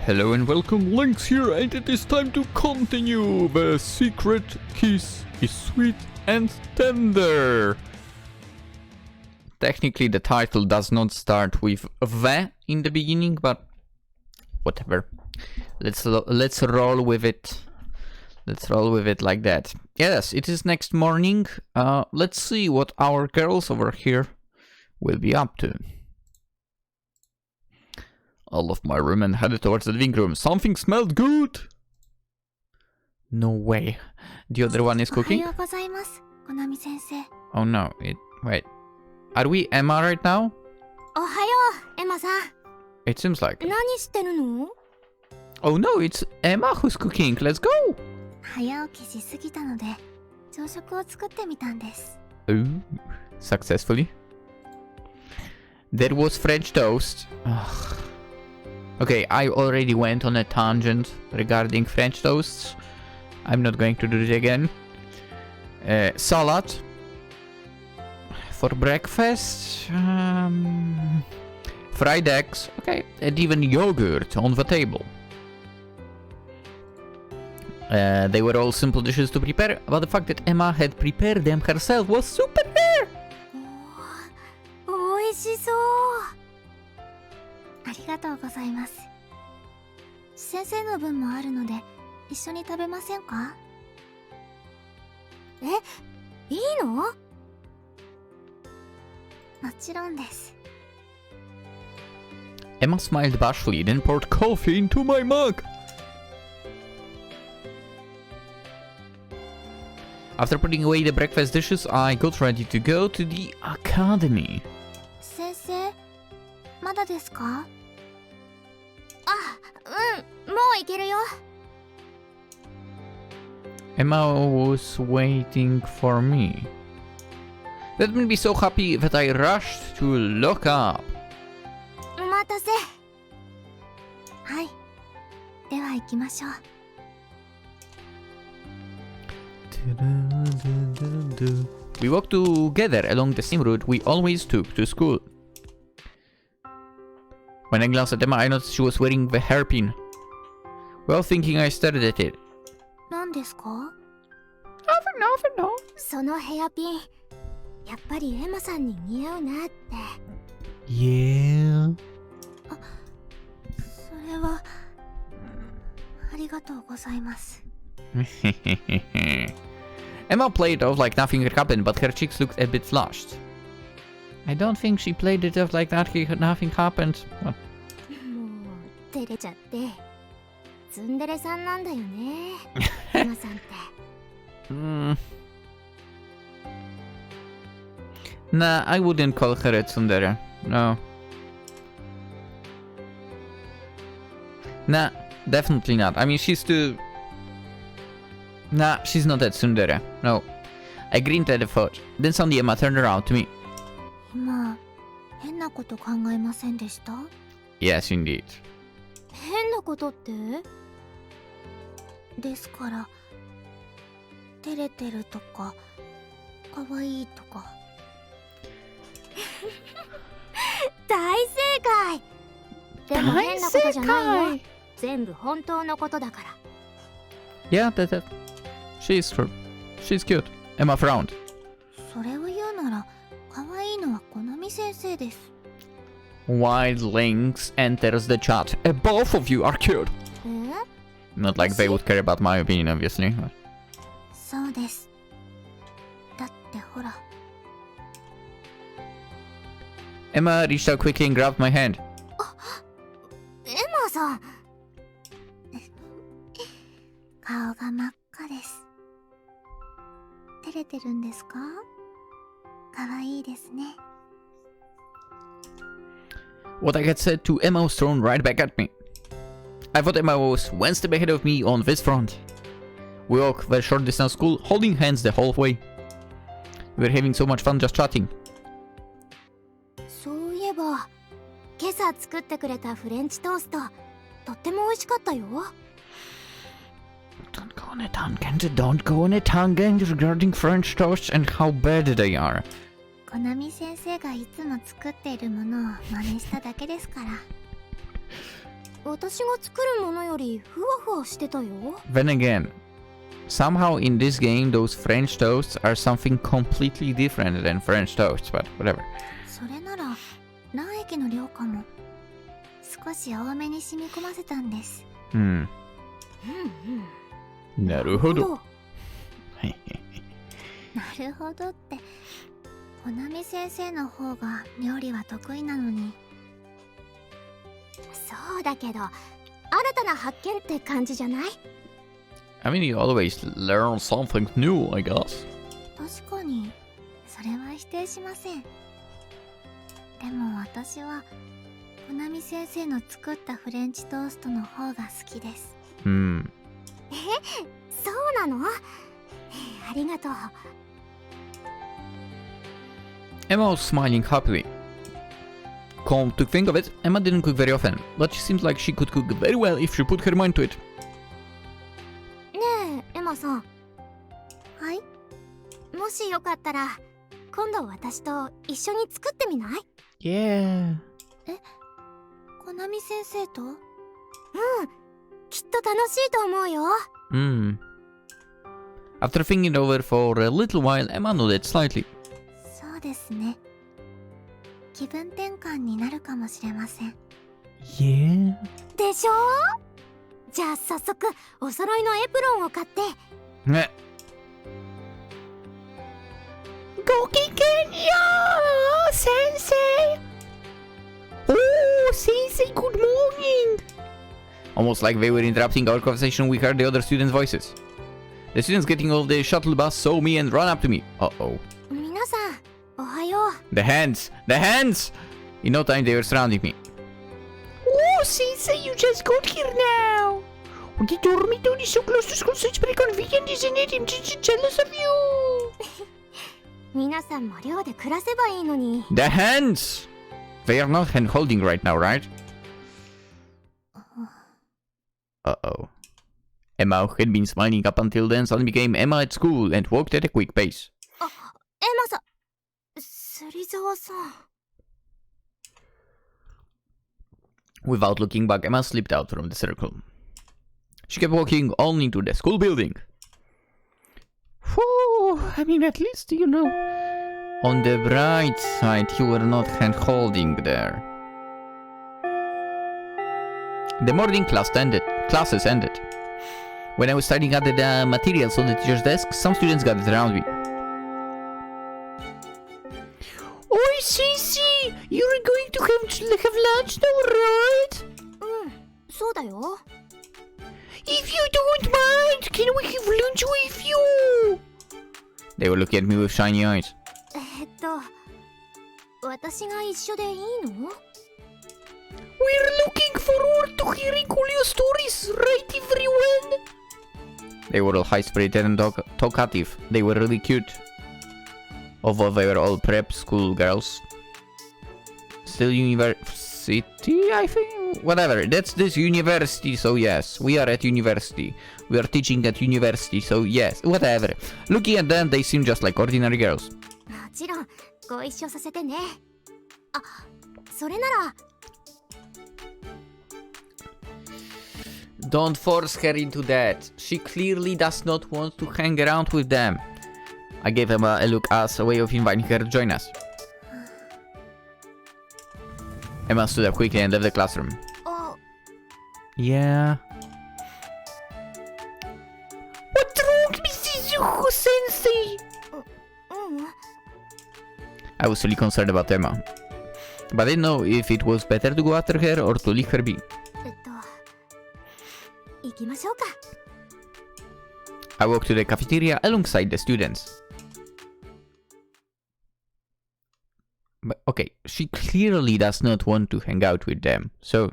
Hello and welcome, Lynx here, and it is time to continue. The secret kiss is sweet and tender. Technically the title does not start with the in the beginning, but whatever. Let's roll with it. Let's roll with it like that. Yes, it is next morning. Let's see what our girls over here will be up to. I left my room and headed towards the living room. Something smelled good! No way. The other one is cooking? Oh no, wait. Are we Emma right now? It seems like it. Oh no, it's Emma who's cooking. Let's go! Ooh, successfully. There was French toast. Ugh. Okay, I already went on a tangent regarding French toasts. I'm not going to do it again. Salad. For breakfast. Fried eggs. Okay, and even yogurt on the table. They were all simple dishes to prepare, but the fact that Emma had prepared them herself was super rare! Emma smiled bashfully, then poured coffee into my mug. After putting away the breakfast dishes, I got ready to go to the academy. Emma was waiting for me. That made me so happy that I rushed to look up. We walked together along the same route we always took to school. When I glanced at Emma, I noticed she was wearing the hairpin. Well, thinking I stared at it. Nothing. Yeah. Emma played it off like nothing had happened, but her cheeks looked a bit flushed. I don't think she played it off like nothing happened. What? Nah, I wouldn't call her a tsundere. No. Nah, definitely not. I mean, she's too... Nah, she's not a tsundere. No. I grinned at the thought. Then suddenly Emma turned around to me. Yes, indeed. Yeah, that. She's true. She's cute. Emma frowned. While Lynx enters the chat. Both of you are cute. Not like they would care about my opinion, obviously. But... Emma reached out quickly and grabbed my hand. What I had said to Emma was thrown right back at me. I thought Emma was one step ahead of me on this front. We walked the short distance to school, holding hands the whole way. We were having so much fun just chatting. Don't go on a tangent regarding French toast and how bad they are. コナミ先生がいつも作っているものを真似しただけですから。Then again, somehow in this game those French toasts are something completely different than French toasts, but whatever. それなら卵液の量かも。少し多めに染み込ませたんです。なるほど。なるほどって、コナミ先生の方が料理は得意なのに。そうだけど、新たな発見って感じじゃない？ I mean, you always learn something new, I guess. 確かに、それは否定しません。でも私は、コナミ先生の作ったフレンチトーストの方が好きです。そうなの？ありがとう。Emma was smiling happily. Come to think of it, Emma didn't cook very often, but she seems like she could cook very well if she put her mind to it. ねえ、エマさん。はい？もしよかったら、今度私と一緒に作ってみない？ Yeah. え、コナミ先生と？きっと楽しいと思うよ。After thinking it over for a little while, Emma nodded slightly. そうですね。気分転換になるかもしれません。Yeah. でしょ？じゃあ早速お揃いのエプロンを買って。ね。ごきげんよう、先生。Oh, Sensei, good morning. Almost like they were interrupting our conversation, we heard the other students' voices. The students getting off the shuttle bus saw me and ran up to me. Uh-oh. 皆さん、おはよう。The hands! The hands! In no time they were surrounding me. Oh, Sensei, you just got here now. The dormitory is so close to school, so it's very convenient, isn't it? I'm just jealous of you. 皆さんも寮で暮らせばいいのに。The hands! They are not hand-holding right now, right? Uh-oh. Emma, who had been smiling up until then, suddenly became Emma at school and walked at a quick pace. エマさん、芹沢さん。Without looking back, Emma slipped out from the circle. She kept walking on into the school building. Whew, I mean, at least, you know, on the bright side, you were not hand-holding there. The morning classes ended. When I was studying at the materials on the teacher's desk, some students gathered around me. Oi, Sissy! You're going to have lunch now, right? そうだよ。If you don't mind, can we have lunch with you? They were looking at me with shiny eyes. 私が一緒でいいの？ We're looking forward to hearing all your stories, right, everyone? They were all high-spirited and talkative. They were really cute. Although they were all prep school girls. Still university, I think? Whatever, that's this university, so yes. We are at university. We are teaching at university, so yes. Whatever. Looking at them, they seem just like ordinary girls. もちろん、ご一緒させてね。あ、それなら。Don't force her into that. She clearly does not want to hang around with them. I gave Emma a look as a way of inviting her to join us. Emma stood up quickly and left the classroom. Yeah. What's wrong, Mrs. Izuho-sensei? I was really concerned about Emma. But I didn't know if it was better to go after her or to leave her be. 行きましょうか。I walked to the cafeteria alongside the students. But okay, she clearly does not want to hang out with them, so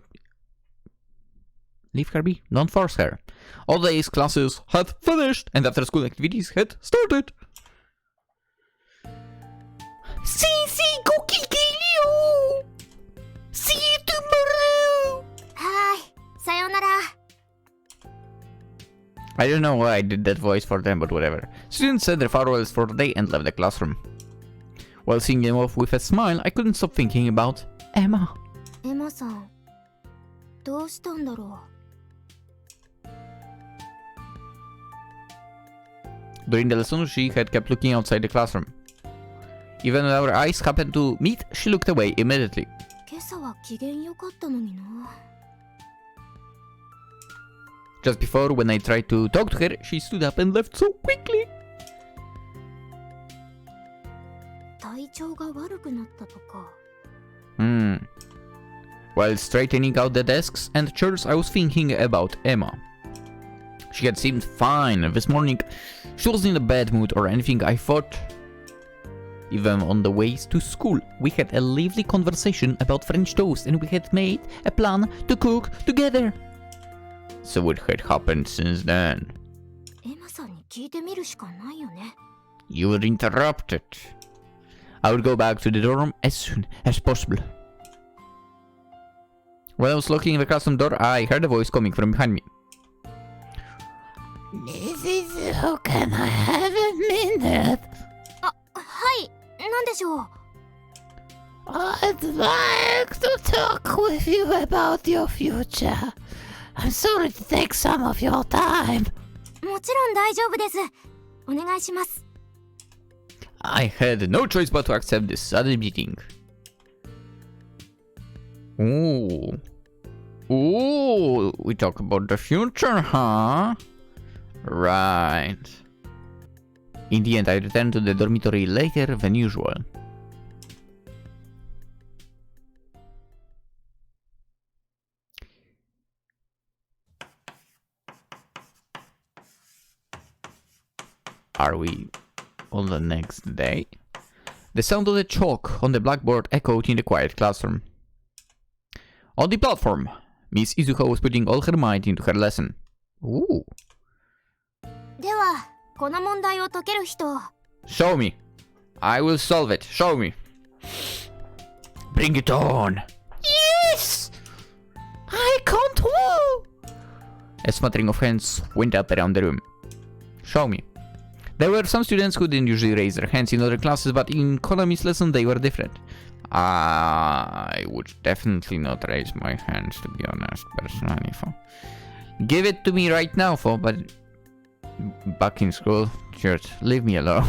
leave her be, don't force her. All days classes had finished and after school activities had started. Sensei, go kikilio! See you tomorrow! Hi, sayonara. I don't know why I did that voice for them, but whatever. Students said their farewells for the day and left the classroom. While seeing them off with a smile, I couldn't stop thinking about Emma. エマさん、どうしたんだろう。During the lesson, she had kept looking outside the classroom. Even when our eyes happened to meet, she looked away immediately. 今朝は機嫌良かったのにな。Just before, when I tried to talk to her, she stood up and left so quickly. 体調が悪くなったとか。While straightening out the desks and chairs, I was thinking about Emma. She had seemed fine this morning. She wasn't in a bad mood or anything, I thought. Even on the way to school, we had a lively conversation about French toast and we had made a plan to cook together. So what had happened since then? エマさんに聞いてみるしかないよね。You were interrupted. I would go back to the dorm as soon as possible. When I was locking the classroom door, I heard a voice coming from behind me. Mrs. Izuho, can I have a minute? はい、なんでしょう。I'd like to talk with you about your future. I'm sorry to take some of your time. もちろん大丈夫です。お願いします。I had no choice but to accept this sudden meeting. Ooh, we talk about the future, huh? Right. In the end, I returned to the dormitory later than usual. Are we on the next day? The sound of the chalk on the blackboard echoed in the quiet classroom. On the platform, Miss Izuho was putting all her might into her lesson. Ooh. では、この問題を解ける人。Show me. I will solve it. Show me. Bring it on. Yes! I can't woo! A smattering of hands went up around the room. Show me. There were some students who didn't usually raise their hands in other classes, but in Konami's lesson they were different. I would definitely not raise my hands, to be honest, personally. Give it to me right now, but back in school, just leave me alone.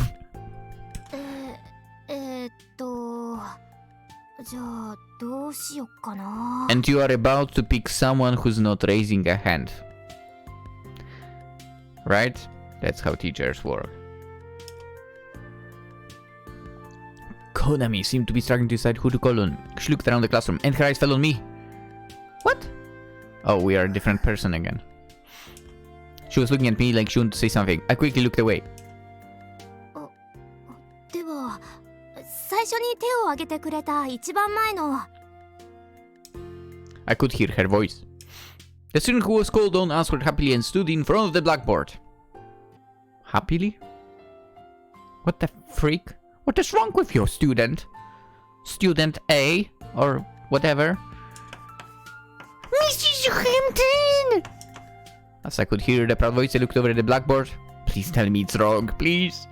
じゃあどうしよっかな。 And you are about to pick someone who's not raising a hand. Right? That's how teachers work. Konami seemed to be struggling to decide who to call on. She looked around the classroom and her eyes fell on me. What? Oh, we are a different person again. She was looking at me like she wanted to say something. I quickly looked away. では、最初に手を挙げてくれた一番前の。I could hear her voice. The student who was called on answered happily and stood in front of the blackboard. Happily? What the freak? What is wrong with you, student? Student A, or whatever? Mrs. Hampton! As I could hear the proud voice, I looked over at the blackboard. Please tell me it's wrong, please.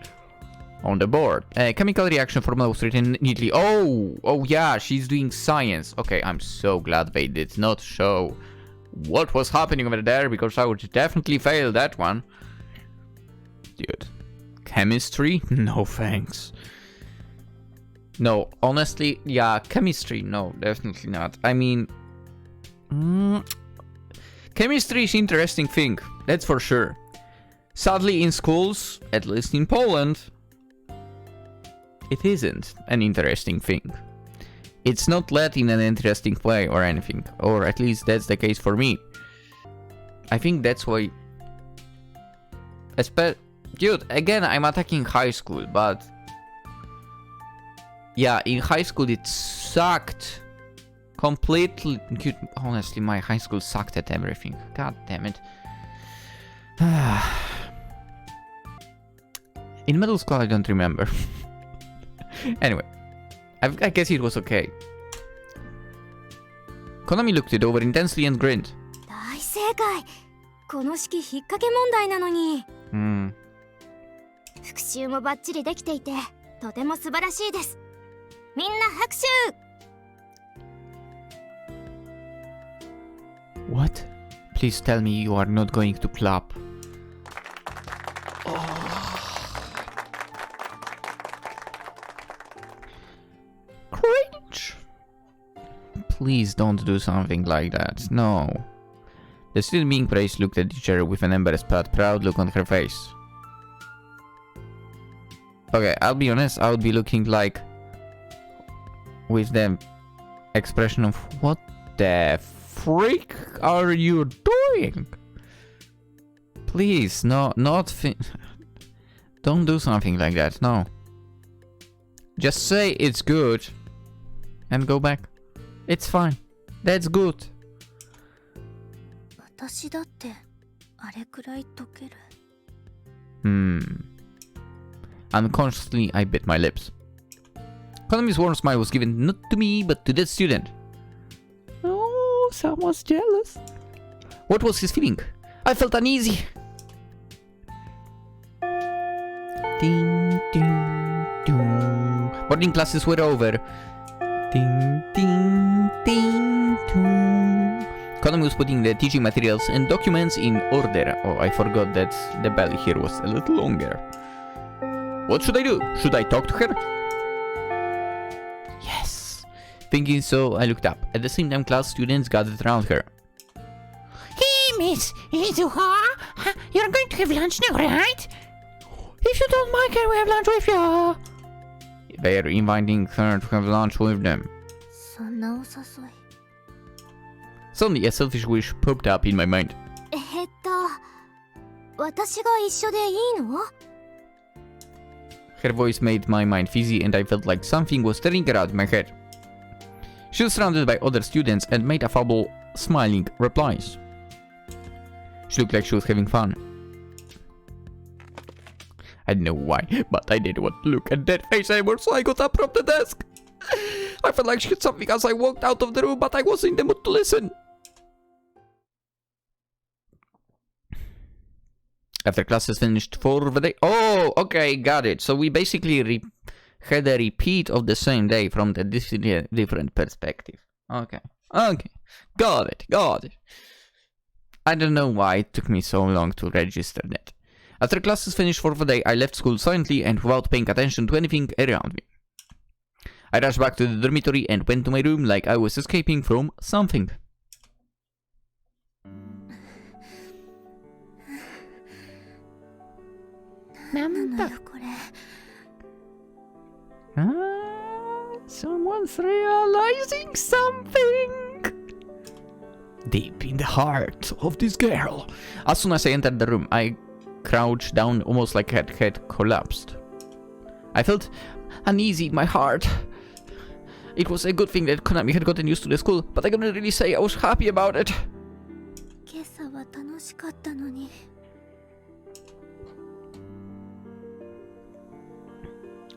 On the board, a chemical reaction formula was written neatly. Oh yeah, she's doing science. Okay, I'm so glad they did not show what was happening over there, because I would definitely fail that one. Dude, chemistry? No thanks. No, honestly, yeah, chemistry, no, definitely not. I mean, chemistry is an interesting thing, that's for sure. Sadly, in schools, at least in Poland, it isn't an interesting thing. It's not led in an interesting way or anything, or at least that's the case for me. I think that's why... Dude, again, I'm attacking high school, but... Yeah, in high school it sucked. Completely... Dude, honestly, my high school sucked at everything. God damn it. In middle school, I don't remember. Anyway, I guess it was okay. Konami looked it over intensely and grinned. 大正解。この式引っ掛け問題なのに。復習もバッチリできていて、とても素晴らしいです。みんな拍手。What? Please tell me you are not going to clap. Cringe! Please don't do something like that. No. The student being praised looked at the teacher with an embarrassed but proud look on her face. Okay, I'll be honest, I would be looking like with the expression of what the freak are you doing? Please, no, not don't do something like that, no. Just say it's good and go back. It's fine. That's good. 私だってあれくらい解ける。Unconsciously, I bit my lips. Konami's warm smile was given not to me, but to that student. Oh, someone's jealous. What was his feeling? I felt uneasy. Ding, ding, ding. Morning classes were over. Ding, ding, ding, ding. Konami was putting the teaching materials and documents in order. Oh, I forgot that the bell here was a little longer. What should I do? Should I talk to her? Yes. Thinking so, I looked up. At the same time, class students gathered around her. Hey, Miss Izuho, you're going to have lunch now, right? If you don't mind, can we have lunch with you? They are inviting her to have lunch with them. そんなお誘い。 Suddenly, a selfish wish popped up in my mind. 私が一緒でいいの？ Her voice made my mind fizzy and I felt like something was tearing around my head. She was surrounded by other students and made affable, smiling replies. She looked like she was having fun. I don't know why, but I didn't want to look at that face anymore, so I got up from the desk. I felt like she had something as I walked out of the room, but I wasn't in the mood to listen. After classes finished for the day... Oh, okay, got it. So we basically had a repeat of the same day from the different perspective. Okay, got it. I don't know why it took me so long to register that. After classes finished for the day, I left school silently and without paying attention to anything around me. I rushed back to the dormitory and went to my room like I was escaping from something. Someone's realizing something deep in the heart of this girl. As soon as I entered the room, I crouched down almost like I had collapsed. I felt uneasy in my heart. It was a good thing that Konami had gotten used to the school, but I couldn't really say I was happy about it. 今朝は楽しかったのに。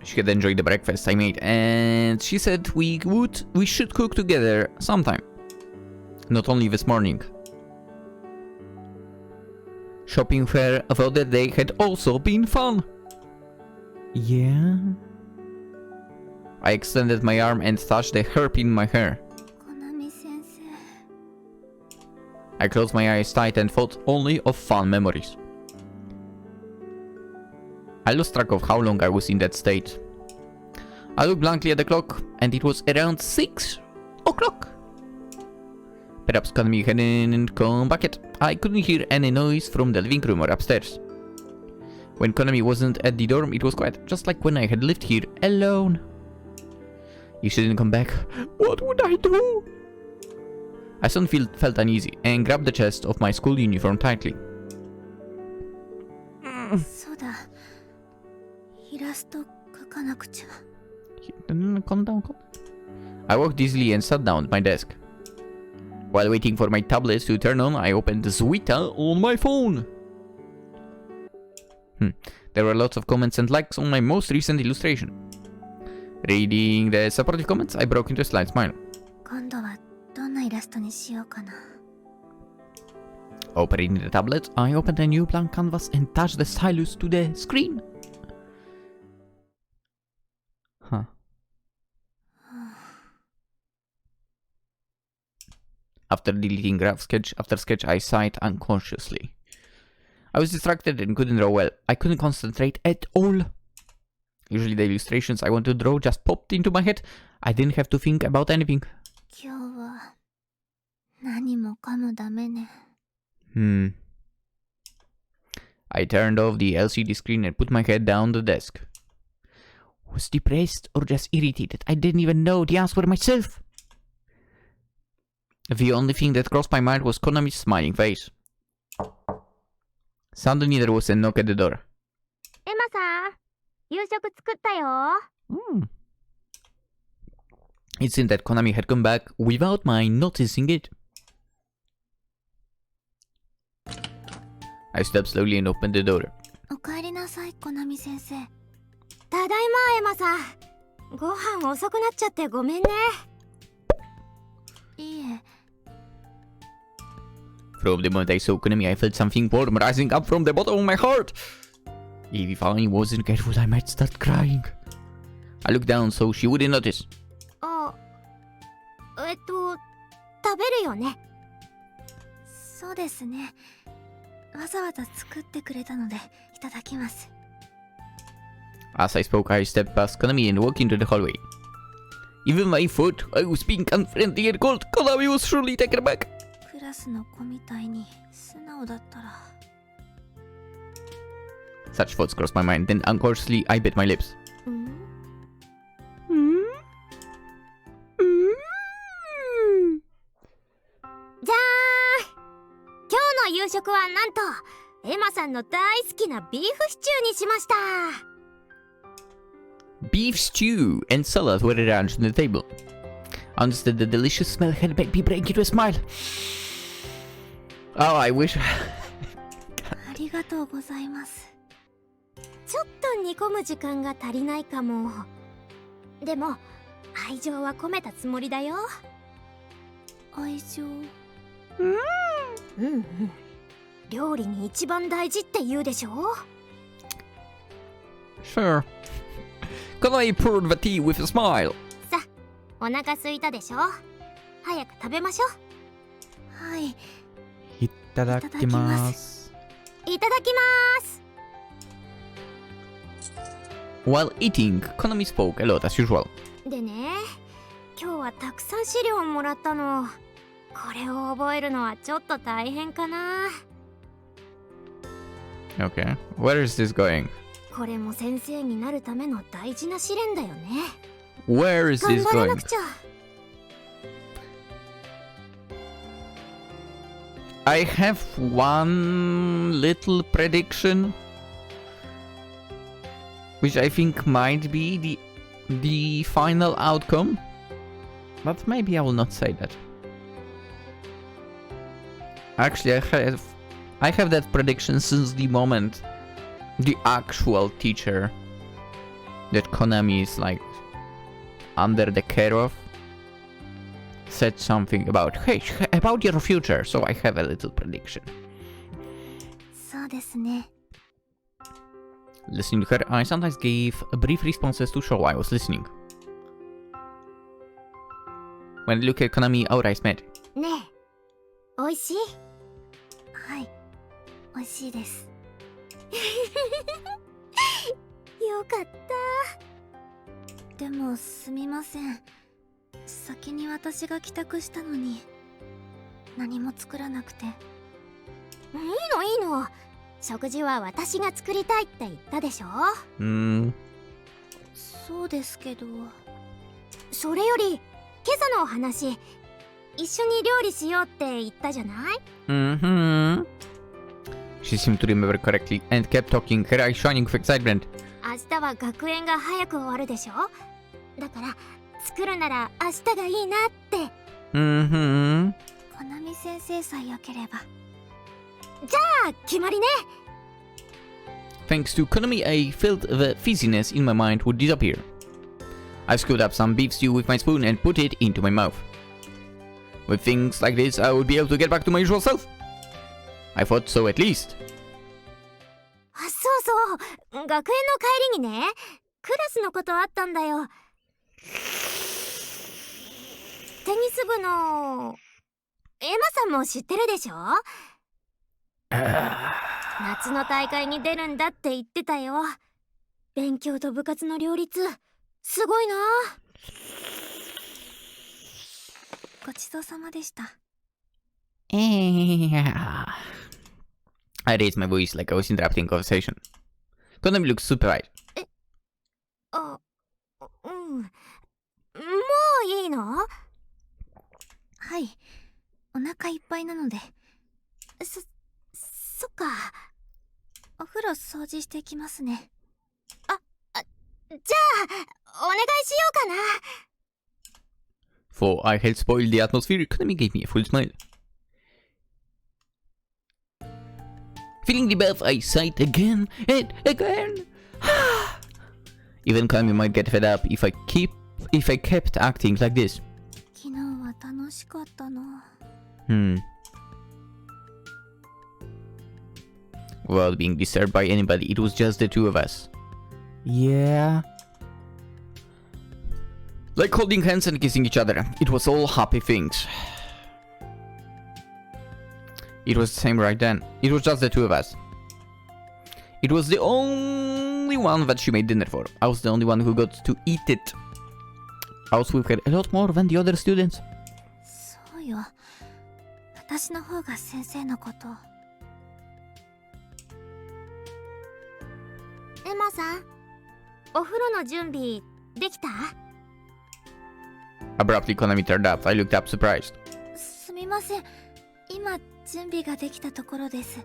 She had enjoyed the breakfast I made, and she said we should cook together sometime. Not only this morning. Shopping with her for the day had also been fun. Yeah? I extended my arm and touched the hairpin in my hair. コナミ先生。 I closed my eyes tight and thought only of fun memories. I lost track of how long I was in that state. I looked blankly at the clock, and it was around 6 o'clock. Perhaps Konami hadn't come back yet. I couldn't hear any noise from the living room or upstairs. When Konami wasn't at the dorm, it was quiet, just like when I had lived here alone. If she didn't come back, what would I do? I suddenly felt uneasy and grabbed the chest of my school uniform tightly. そうだ。イラスト描かなくちゃ。 Calm down. I walked easily and sat down at my desk. While waiting for my tablet to turn on, I opened Twitter on my phone. There were lots of comments and likes on my most recent illustration. Reading the supportive comments, I broke into a slight smile. 今度はどんなイラストにしようかな。 Opening the tablet, I opened a new blank canvas and touched the stylus to the screen. After deleting graph sketch after sketch, I sighed unconsciously. I was distracted and couldn't draw well. I couldn't concentrate at all. Usually the illustrations I want to draw just popped into my head. I didn't have to think about anything. 今日は何もかもダメね。I turned off the LCD screen and put my head down the desk. Was depressed or just irritated? I didn't even know the answer myself. The only thing that crossed my mind was Konami's smiling face. Suddenly there was a knock at the door. エマさん、夕食作ったよ。It seemed that Konami had come back without my noticing it. I stood up slowly and opened the door. おかえりなさい、コナミ先生。ただいま、エマさん。ご飯遅くなっちゃってごめんね。いいえ。From the moment I saw Konami, I felt something warm rising up from the bottom of my heart. If I wasn't careful, I might start crying. I looked down so she wouldn't notice. あ、食べるよね。そうですね。わざわざ作ってくれたので、いただきます。As I spoke, I stepped past Konami and walked into the hallway. Even I thought I was being unfriendly and cold. Konami was surely taken aback. クラスの子みたいに素直だったら。Such thoughts crossed my mind, then unconsciously I bit my lips. じゃーん。今日の夕食はなんとエマさんの大好きなビーフシチューにしました。Beef stew and salad were arranged on the table. I understood the delicious smell had made me break into a smile. Oh, I wish. ありがとうございます。ちょっと煮込む時間が足りないかも。でも愛情は込めたつもりだよ。愛情。料理に一番大事って言うでしょ。Sure. Konami poured the tea with a smile. さ、お腹空いたでしょ。早く食べましょう。はい。いただきます。いただきます。While eating, Konami spoke a lot as usual. でね、今日はたくさん資料をもらったの。これを覚えるのはちょっと大変かな。Okay, where is this going? これも先生になるための大事な試練だよね。Where is this 頑張ら going? なくちゃ。I have one little prediction, which I think might be the final outcome, but maybe I will not say that. Actually, I have that prediction since the moment the actual teacher that Konami is like under the care of said something about, hey, about your future, so I have a little prediction. そうですね。 Listening to her, I sometimes gave brief responses to show I was listening. When I looked at Konami, our eyes met. ねえ、おいしい？はい、美味しいです。よかった。でもすみません。先に私が帰宅したのに何も作らなくて。いいの。食事は私が作りたいって言ったでしょ。そうですけど。それより今朝のお話、一緒に料理しようって言ったじゃない？ She seemed to remember correctly and kept talking, her eyes shining with excitement. 明日は学園が早く終わるでしょ。だから作るなら明日がいいなって。コナミ先生さえよければ。じゃあ決まりね。 Thanks to Konami, I felt the fizziness in my mind would disappear. I scooped up some beef stew with my spoon and put it into my mouth. With things like this, I would be able to get back to my usual self. I thought so at least. そう、学園の帰りにね、クラスのことあったんだよ。テニス部のエマさんも知ってるでしょ？夏の大会に出るんだって言ってたよ。勉強と部活の両立、すごいな。ごちそうさまでした。Yeah. I raised my voice like I was interrupting conversation. Konami looks surprised. あ、うん。もういいの？はい。お腹いっぱいなので。そっか。お風呂掃除してきますね。じゃあ、お願いしようかな。For I had spoiled the atmosphere, Konami gave me a full smile. Feeling the bath, I sighed again and again. Even Konami might get fed up if I kept acting like this. 昨日は楽しかったな。Without being disturbed by anybody, it was just the two of us. Yeah. Like holding hands and kissing each other. It was all happy things. It was the same right then. It was just the two of us. It was the only one that she made dinner for. I was the only one who got to eat it. I was with her a lot more than the other students. そうよ。私の方が先生のこと。エマさん、お風呂の準備できた？ Abruptly, Konami turned up. I looked up, surprised. すみません。今、準備ができたところです。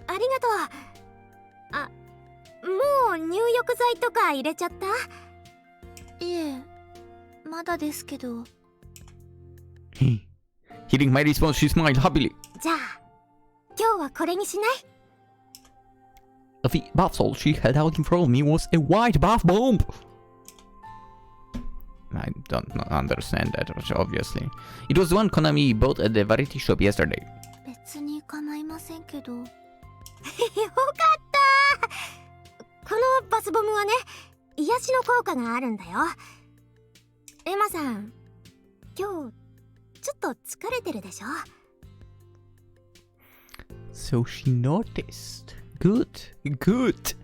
ありがとう。あ、もう入浴剤とか入れちゃった？いえ、まだですけど。Hearing my response, she smiled happily. じゃあ、今日はこれにしない？ The bath salt she held out in front of me was a white bath bomb. I don't understand that, obviously. It was the one Konami bought at the variety shop yesterday. 別に構いませんけど。よかったこのバスボムはね、癒しの効果があるんだよ。エマさん、今日ちょっと疲れてるでしょ？ So she noticed. Good, good.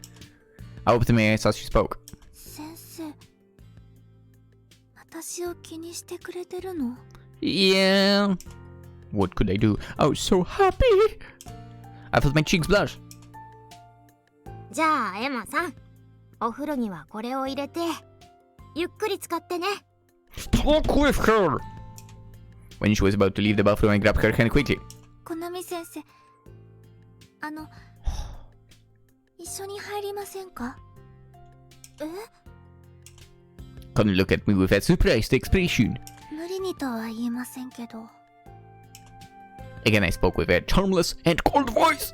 I opened my eyes as she spoke. 先生、私を気にしてくれてるの？ Yeah. What could I do? I was so happy. I felt my cheeks blush. じゃあエマさん、お風呂にはこれを入れてゆっくり使ってね。 Talk with her. When she was about to leave the bathroom, I grabbed her hand quickly. コナミ先生、一緒に入りませんか？えKonami looked at me with a surprised expression. 無理にとは言いませんけど。Again, I spoke with a charmless and cold voice.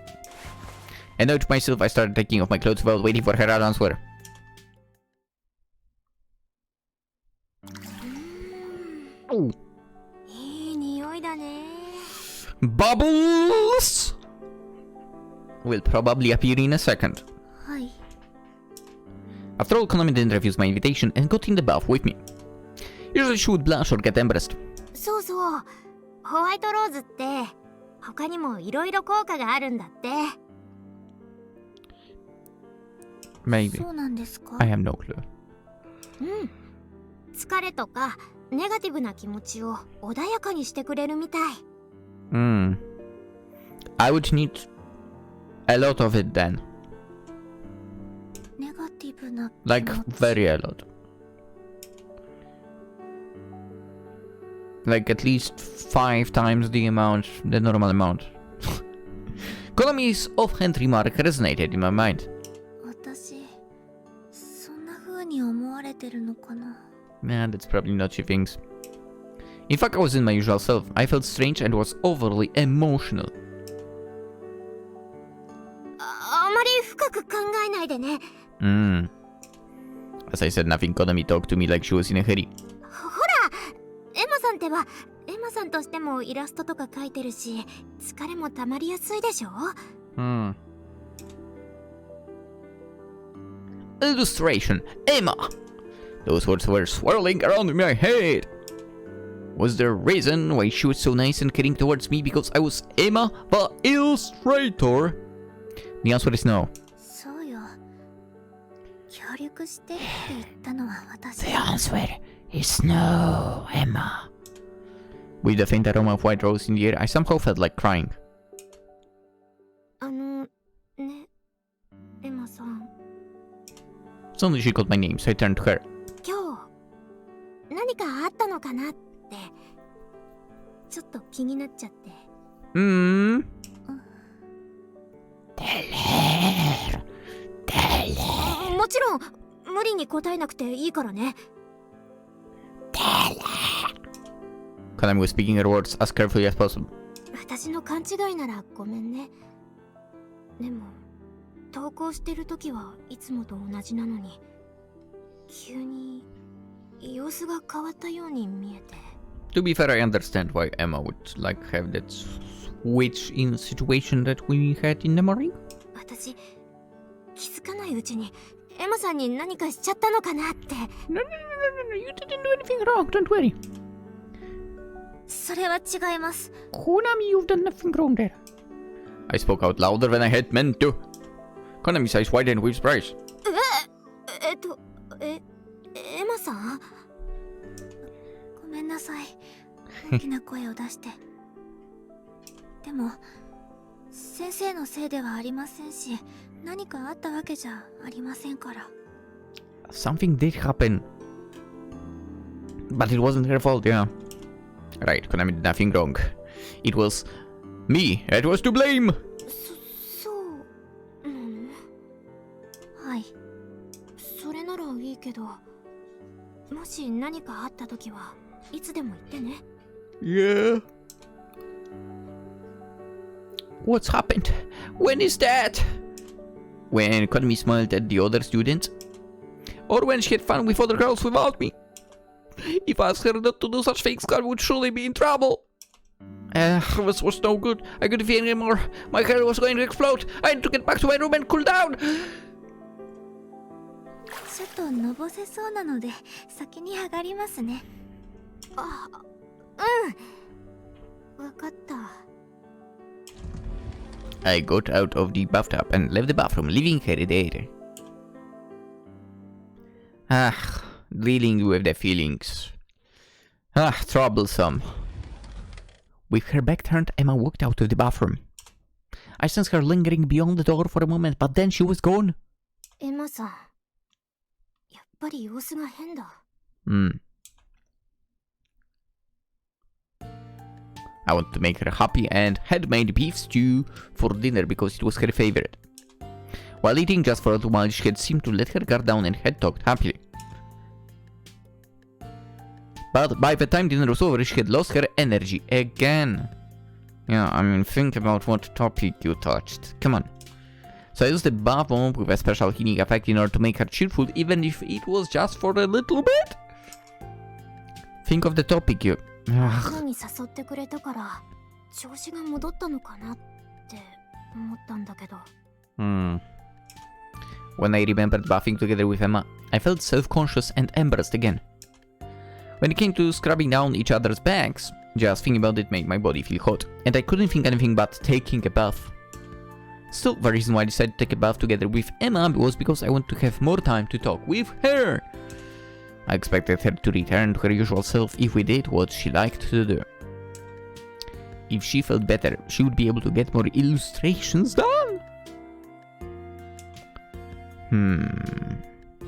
And now to myself, I started taking off my clothes without waiting for her to answer. いい匂いだね。 Bubbles will probably appear in a second. はい。After all, Konami didn't refuse my invitation and got in the bath with me. Usually she would blush or get embarrassed. そうそう、ホワイトローズって他にもいろいろ効果があるんだって。Maybe. そうなんですか？ I have no clue. うん。疲れとかネガティブな気持ちを穏やかにしてくれるみたい。I would need a lot of it then. ネガティブな気持ち。Like, very a lot. Like, at least 5 times the normal amount. Konami's offhand remark resonated in my mind. 私、そんな風に思われてるのかな？ Man, that's probably not she thinks. In fact, I was in my usual self. I felt strange and was overly emotional. あまり深く考えないでね。As I said nothing, Konami talked to me like she was in a hurry. ほら、エマさんってば、エマさんとしてもイラストとか描いてるし、疲れもたまりやすいでしょ？ Illustration, Ema. Those words were swirling around in my head. Was there a reason why she was so nice and caring towards me because I was Ema the Illustrator? The answer is no. そうよ。協力してって言ったのは私。 The answer is no, Emma. With the faint aroma of white rose in the air, I somehow felt like crying. ね、エマさん。 Suddenly she called my name, so I turned to her. 今日何かあったのかなってちょっと気になっちゃって。Hmm. Tell her. Tell her. もちろん無理に答えなくていいからね。 Tell her. Konami was speaking her words as carefully as possible. 私の勘違いならごめんね。でも投稿してる時はいつもと同じなのに急に様子が変わったように見えて。 To be fair, I understand why Emma would like have that switch in situation that we had in the morning. 私気づかないうちにエマさんに何かしちゃったのかなって。 No, you didn't do anything wrong, don't worry. それは違います。 Konami, you've done nothing wrong there. I spoke out louder than I had meant to. Konami's eyes widened with surprise. エマさん？ごめんなさい。大きな声を出して。でも、先生のせいではありませんし、何かあったわけじゃありませんから。 Something did happen. But it wasn't her fault, yeah. Right, Konami did nothing wrong. It was me that was to blame! そうなの？はい。それならいいけど、もし何かあった時はいつでも言ってね。 Yeah. What's happened? When is that? When Konami smiled at the other students? Or when she had fun with other girls without me? If I asked her not to do such things, God would surely be in trouble. This was no good. I couldn't feel anymore. My hair was going to explode. I had to get back to my room and cool down. ちょっとのぼせそうなので、先に上がりますね。あ、わかった。 I got out of the bathtub and left the bathroom, leaving her there. Dealing with the feelings. Troublesome. With her back turned, Emma walked out of the bathroom. I sensed her lingering beyond the door for a moment, but then she was gone. エマさん、やっぱり様子が変だ。I wanted to make her happy and had made beef stew for dinner because it was her favorite. While eating just for a while, she had seemed to let her guard down and had talked happily. But by the time dinner was over, she had lost her energy again. Yeah, I mean, think about what topic you touched. Come on. So I used the bath bomb with a special healing effect in order to make her cheerful, even if it was just for a little bit. Think of the topic you... に誘ってくれたから調子が戻ったのかなって思ったんだけど。When I remembered bathing together with Emma, I felt self-conscious and embarrassed again. When it came to scrubbing down each other's backs, just thinking about it made my body feel hot, and I couldn't think anything but taking a bath. Still, the reason why I decided to take a bath together with Emma was because I wanted to have more time to talk with her. I expected her to return to her usual self if we did what she liked to do. If she felt better, she would be able to get more illustrations done.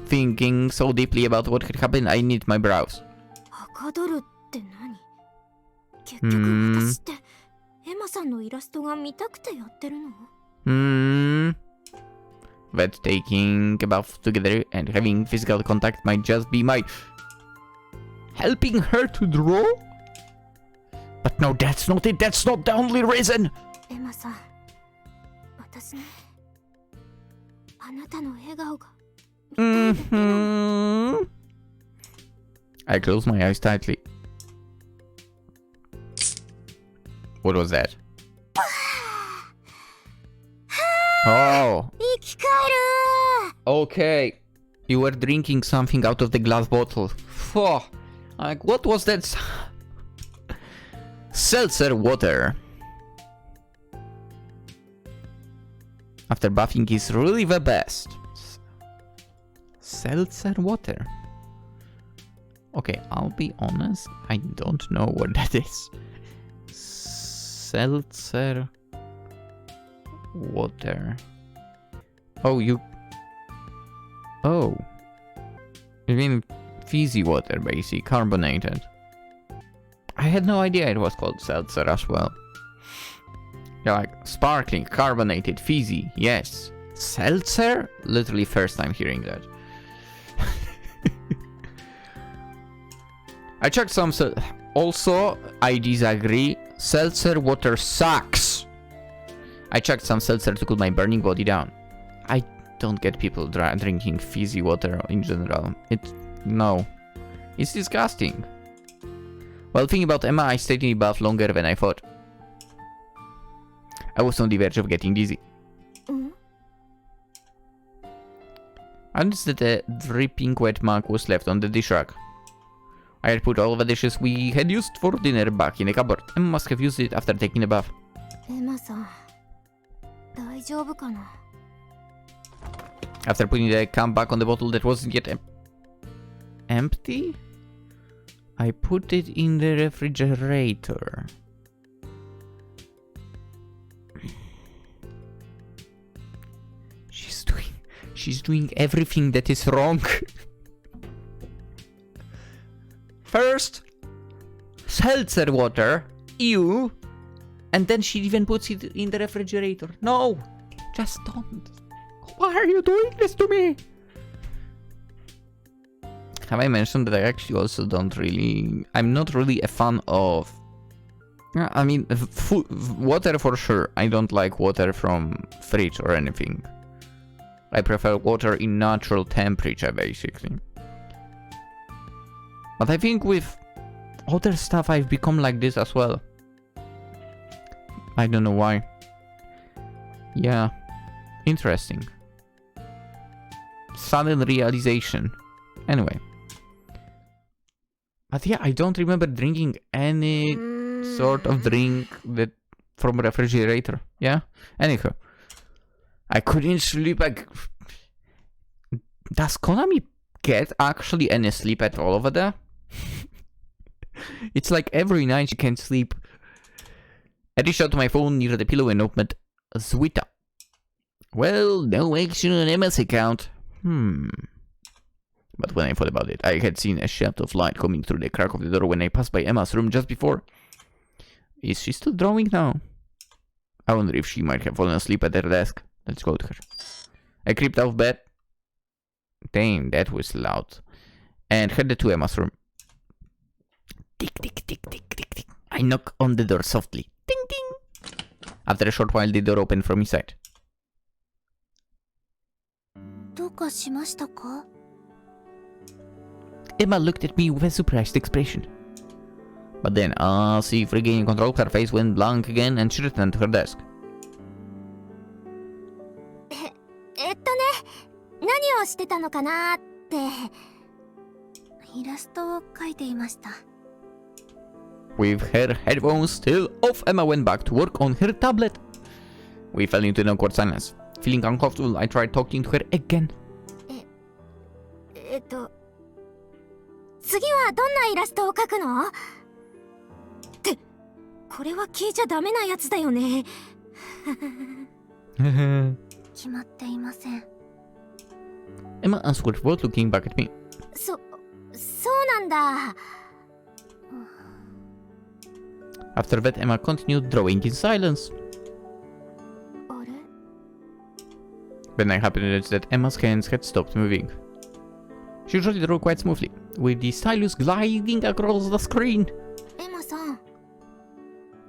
Thinking so deeply about what had happened, I knit my brows. はかどるって何？結局私ってエマさんのイラストが見たくてやってるの？ That taking a bath together and having physical contact might just be my helping her to draw? But no, that's not it. That's not the only reason. エマさん、私ね、あなたの笑顔が見たいだけなの。I closed my eyes tightly. What was that? Oh. 生き返る。 Okay. You were drinking something out of the glass bottle. Like, what was that? Seltzer water. After buffing is really the best. Seltzer water. Okay, I'll be honest, I don't know what that is. Seltzer water. Oh, you mean fizzy water, basically, carbonated. I had no idea it was called seltzer as well. Yeah, like sparkling, carbonated, fizzy, yes. Seltzer? Literally first time hearing that. I checked some, also, I disagree. Seltzer water sucks. I checked some seltzer to cool my burning body down. I don't get people drinking fizzy water in general. No. It's disgusting. While thinking about Emma, I stayed in the bath longer than I thought. I was on the verge of getting dizzy. I noticed that a dripping wet mug was left on the dish rack. I had put all the dishes we had used for dinner back in the cupboard. Emma must have used it after taking a bath. Emma-san, 大丈夫かな? After putting the cap back on the bottle that wasn't yet empty, I put it in the refrigerator. She's doing everything that is wrong. First, seltzer water, ew, and then she even puts it in the refrigerator. No, just don't. Why are you doing this to me? Have I mentioned that I actually also I'm not really a fan of, I mean, water for sure. I don't like water from fridge or anything. I prefer water in natural temperature, basically. But I think with other stuff I've become like this as well. I don't know why. Yeah, interesting. Sudden realization. Anyway. But yeah, I don't remember drinking any sort of drink that from refrigerator. Yeah? Anyhow. I couldn't sleep. Does Konami get actually any sleep at all over there? It's like every night she can't sleep. I reached out to my phone near the pillow and opened Rosetta. Well, no action on Emma's account. But when I thought about it, I had seen a shaft of light coming through the crack of the door when I passed by Emma's room just before. Is she still drawing now? I wonder if she might have fallen asleep at her desk. Let's go to her. I creeped out of bed. Damn, that was loud. And headed to Emma's room. Tick, tick, tick, tick, tick, tick. I knock on the door softly. Ding, ding. After a short while, the door opened from inside. どうかしましたか? Emma looked at me with a surprised expression. But then, as if regaining control, her face went blank again and she returned to her desk. 何をしてたのかなって。イラストを描いていました。 With her headphones still off, Emma went back to work on her tablet. We fell into an awkward silence. Feeling uncomfortable, I tried talking to her again. 次はどんなイラストを描くの？って、これは聞いちゃダメなやつだよね。決まっていません。 Emma answered without looking back at me. そうなんだ。After that, Emma continued drawing in silence. あれ？ Then I happened to notice that Emma's hands had stopped moving. She usually drew quite smoothly, with the stylus gliding across the screen. エマさん、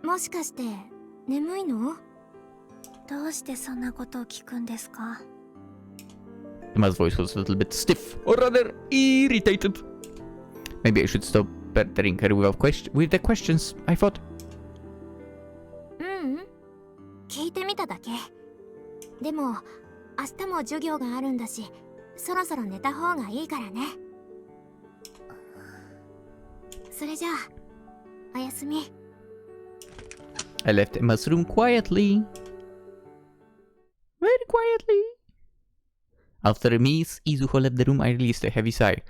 もしかして眠いの？どうしてそんなことを聞くんですか? Emma's voice was a little bit stiff, or rather irritated. Maybe I should stop battering her with the questions, I thought. 聞いてみただけ。でも、明日も授業があるんだし、そろそろ寝た方がいいからね。それじゃあ、おやすみ。I left Emma's room quietly. Very quietly. After Miss Izuho left the room, I released a heavy sigh.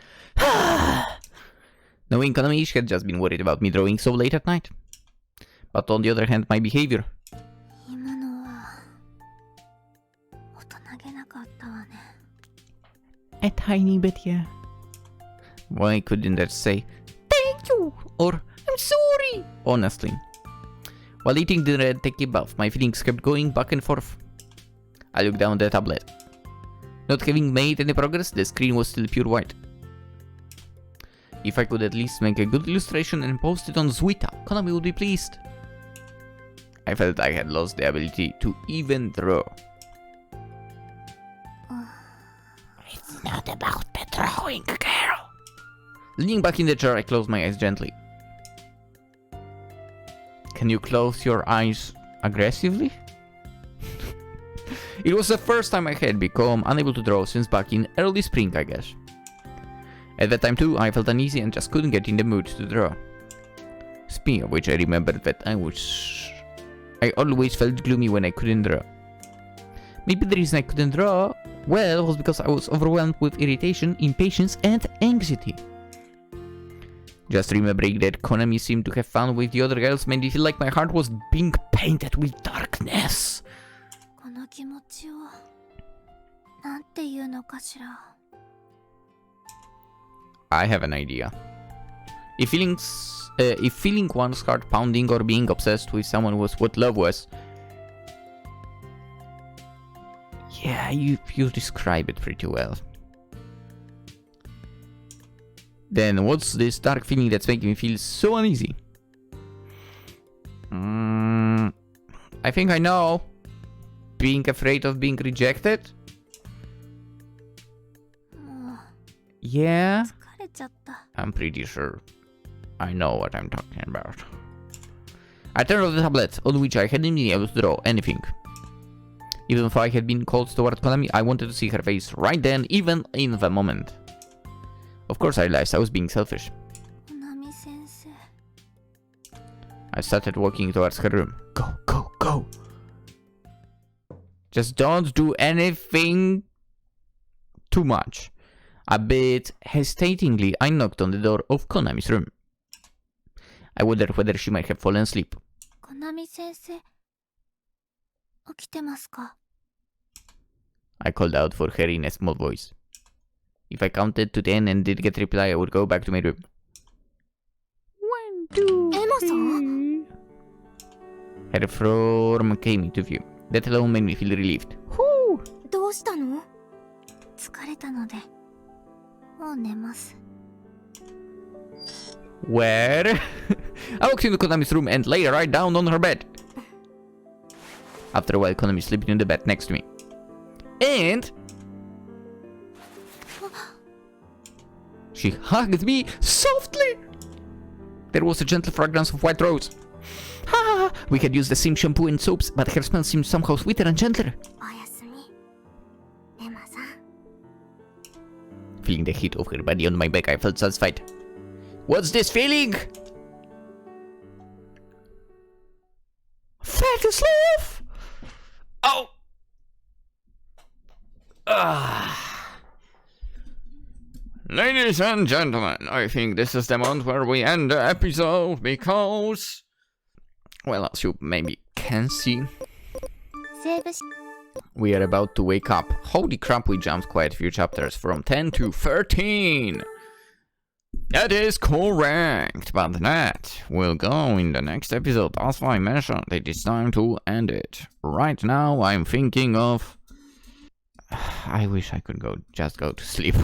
Knowing Konami, she had just been worried about me drawing so late at night. But on the other hand, my behavior. 今のは大人げなかったわね。 A tiny bit, yeah. Why couldn't I say, thank you, or I'm sorry, honestly? While eating dinner and taking a bath, my feelings kept going back and forth. I looked down at the tablet. Not having made any progress, the screen was still pure white. If I could at least make a good illustration and post it on Twitter, Konami would be pleased. I felt I had lost the ability to even draw. It's not about the drawing, girl. Leaning back in the chair, I closed my eyes gently. Can you close your eyes aggressively? It was the first time I had become unable to draw since back in early spring, I guess. At that time too, I felt uneasy and just couldn't get in the mood to draw. Speaking of which, I remembered that I always felt gloomy when I couldn't draw. Maybe the reason I couldn't draw well was because I was overwhelmed with irritation, impatience, and anxiety. Just remembering that Konami seemed to have fun with the other girls made me feel like my heart was being painted with darkness. この気持ちをなんて言うのかしら。 I have an idea. If feeling one's heart pounding or being obsessed with someone was what love was, yeah, you describe it pretty well. Then what's this dark feeling that's making me feel so uneasy? I think I know. Being afraid of being rejected? も Yeah, う疲れちゃった。 I'm pretty sure I know what I'm talking about. I turned off the tablet, on which I hadn't been able to draw anything. Even if I had been cold toward Konami, I wanted to see her face right then, even in the moment. Of course I realized I was being selfish. コナミ先生。 I started walking towards her room. Go, go, go! Just don't do anything too much. A bit hesitatingly, I knocked on the door of Konami's room. I wondered whether she might have fallen asleep. コナミ先生。起きてますか？ I called out for her in a small voice. If I counted to 10 and did get reply, I would go back to my room. 1, 2, エマさん？ Her form came into view. That alone made me feel relieved. Whew! どうしたの？疲れたのでもう寝ます。 Where? I walked into Konami's room and lay right down on her bed. After a while, Konami sleeping in the bed next to me. And she hugged me softly. There was a gentle fragrance of white rose. Ha! We had used the same shampoo and soaps, but her smell seemed somehow sweeter and gentler. おやすみ。エマさん。 Feeling the heat of her body on my back, I felt satisfied. What's this feeling? Fat slave! Oh! Ladies and gentlemen, I think this is the moment where we end the episode because, well, as you maybe can see, セーブし we are about to wake up. Holy crap, we jumped quite a few chapters from 10 to 13. That is correct, but that will go in the next episode. As I mentioned, it is time to end it. Right now, I'm thinking of... I wish I could just go to sleep.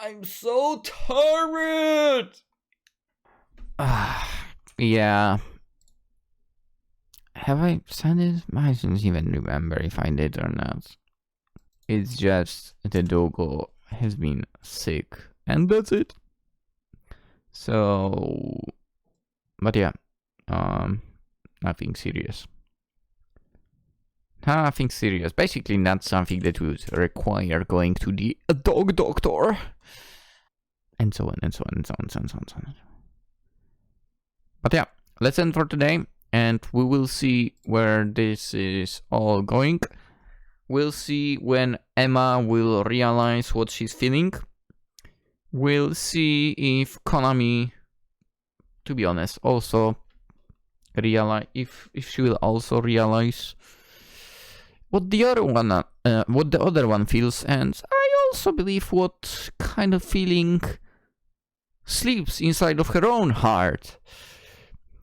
I'm so tired! Yeah. Have I said it? I don't even remember if I did or not. It's just the doggo has been sick, and that's it. So, but yeah, nothing serious. Nothing serious. Basically, not something that would require going to the dog doctor, and so on and so on and so on and so on and so on. But yeah, let's end for today, and we will see where this is all going. We'll see when Emma will realize what she's feeling. We'll see if Konami, to be honest, also realize if she will also realize what the other one feels, and I also believe what kind of feeling sleeps inside of her own heart.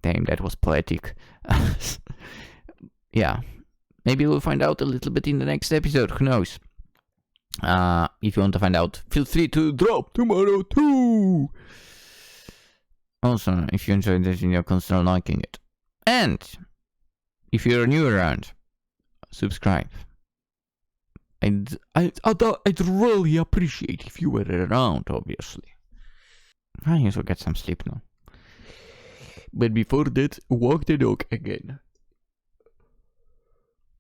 Damn, that was poetic. Yeah, maybe we'll find out a little bit in the next episode, who knows. If you want to find out, feel free to drop tomorrow too. Also, if you enjoyed this video, consider liking it. And if you're new around, subscribe. I'd really appreciate if you were around, obviously. I need to get some sleep now. But before that, walk the dog again.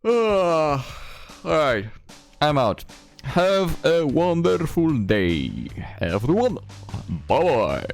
Alright, I'm out. Have a wonderful day, everyone. Bye bye.